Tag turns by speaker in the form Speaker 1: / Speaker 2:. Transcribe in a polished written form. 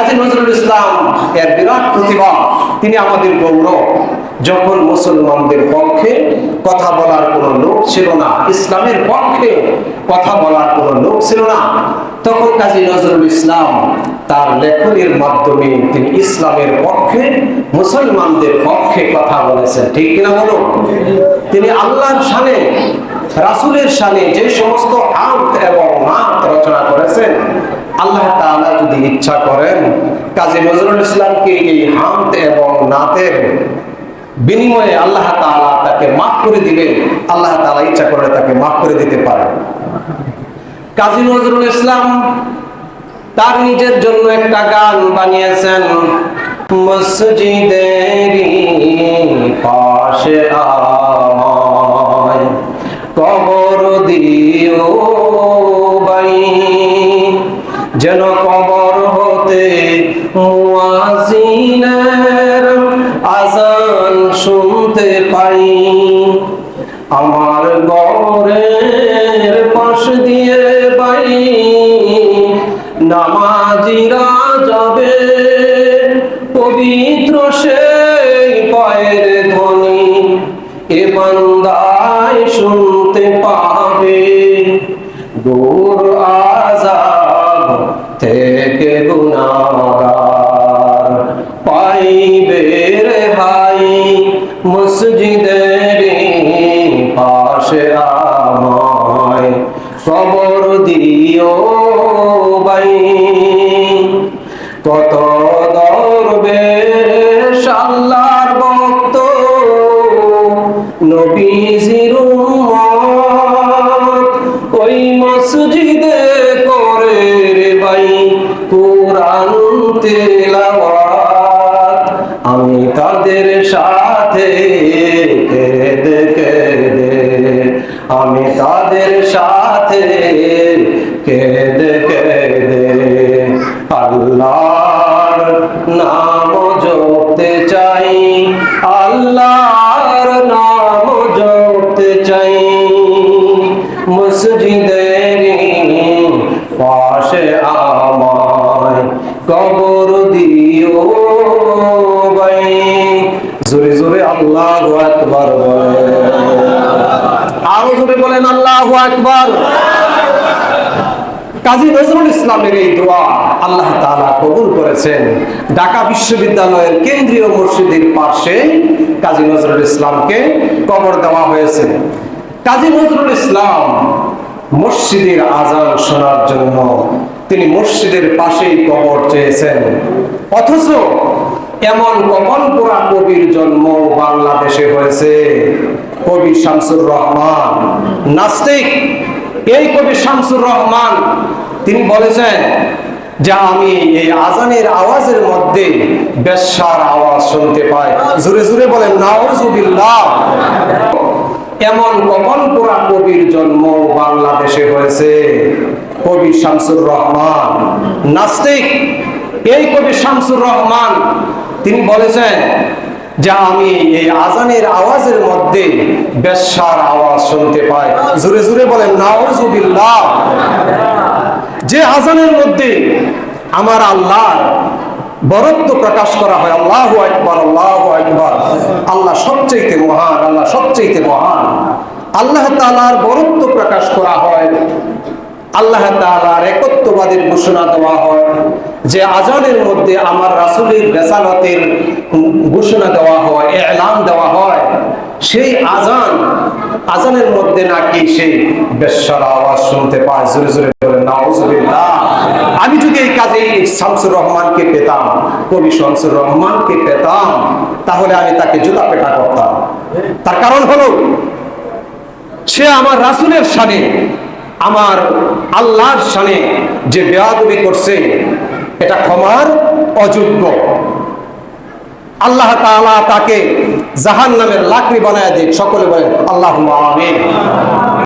Speaker 1: কাজী নজরুল ইসলাম এর বিরাট প্রতিভা, তিনি আমাদের গৌরব। যখন মুসলমানদের পক্ষে কথা বলার কোনো লোক ছিল না, ইসলামের পক্ষে কথা বলার কোনো লোক ছিল না, তখন কাজী নজরুল ইসলাম তার লেখনীর মাধ্যমে তিনি ইসলামের পক্ষে, মুসলমানদের পক্ষে কথা বলেছেন। ঠিক কিনা বলুন? তিনি আল্লাহর শানে, রাসূলের শানে যে সমস্ত হামদ এবং নাত রচনা করেছেন, আল্লাহ তাআলা যদি ইচ্ছা করেন কাজী নজরুল ইসলামকে এই হামদ এবং নাতের বিনিময়ে আল্লাহ তাআলা তাকে মাফ করে দিবেন। আল্লাহ তাআলা ইচ্ছা করলে তাকে মাফ করে দিতে পারেন। কাজী নজরুল ইসলাম তার নিজের জন্য একটা গান বানিয়েছেন, মসজিদেরই পাশে আমায় কবর দিও ভাই, যেন কবর হতে মুয়াজ্জিনের আযান শুনতে পাই। আমার ঘরের পাশ দিয়ে ভাই নামাজিরা যাবে, পবিত্র সেই পায়ের ধ্বনি এ বান্দায় শুনতে পাবে। দূর আযাব থেকে গুনাহগার পাইবে রেহাই, মসজিদের পাশে আমায় কবর দিও ভাই। কত দরবেশ আল্লাহর ভক্ত নবীজির উম্মত ওই মসজিদে করে রে ভাই কুরআন তেলাওয়াত। আমি তাদের সাথে কেঁদে কেঁদে, আমি তাদের সাথে কেঁদে কেঁদে আল্লাহর নাম জপতে চাই, আল্লাহর নাম জপতে চাই। মসজিদের পাশে আমায় কবর দিও ভাই। জোরে জোরে আল্লাহু আকবার বলেন, আরো জোরে বলেন আল্লাহু আকবার। কাজী নজরুল ইসলামের এই দোয়া আল্লাহ তাআলা কবুল করেছেন। ঢাকা বিশ্ববিদ্যালয়ের কেন্দ্রীয় মসজিদের পাশে কাজী নজরুল ইসলামকে কবর দেওয়া হয়েছে। কাজী নজরুল ইসলাম মসজিদের আযান শোনার জন্য তিনি মসজিদের পাশেই কবর চেয়েছেন, অথচ এমন কপন পোড়া কবির জন্ম বাংলাদেশে হয়েছে। কবি শামসুর রহমান, নাস্তিক, এই কবি শামসুর রহমান তিনি বলেছেন যে আমি এই আযানের আওয়াজের মধ্যে বেশ্যার আওয়াজ শুনতে পাই। জোরে জোরে বলেন নাউজুবিল্লাহ। এমন কপন পোড়া কবির জন্ম বাংলাদেশে হয়েছে। কবি শামসুর রহমান, নাস্তিক, এই কবি শামসুর রহমান তিনি বলেছেন যে আমি এই আযানের আওয়াজের মধ্যে বেশ্যার আওয়াজ শুনতে পাই। জোরে জোরে বলেন নাউজুবিল্লাহ। যে আযানের মধ্যে আমার আল্লাহর বরত্ব প্রকাশ করা হয়, আল্লাহু আকবার, আল্লাহু আকবার, আল্লাহ সবচেয়ে মহান, আল্লাহ সবচেয়ে মহান, আল্লাহ তাআলার বরত্ব প্রকাশ করা হয়, আল্লাহ তাআলার একত্ববাদের ঘোষণা দেওয়া হয়, যে আযানের মধ্যে আমার রাসূলের রিসালাতের ঘোষণা দেওয়া হয়, এলান দেওয়া হয়, সেই আযানের মধ্যে নাকি সেই বেশ্যার আওয়াজ শুনতে পায়। জোরে জোরে বলেন নাউজুবিল্লাহ। আমি যদি এই কাজে শামসুর রহমানকে পেতাম, কবি শামসুর রহমানকে পেতাম, তাহলে আমি তাকে জুতা পেটা করতাম। তার কারণ হলো সে আমার রাসূলের শানে, আমার আল্লাহর শানে যে বেয়াদবি করছে এটা ক্ষমার অযোগ্য। আল্লাহ তাআলা তাকে জাহান্নামের লাকড়ি বানায় দিক। সকলে বলেন আল্লাহুম্মা আমিন।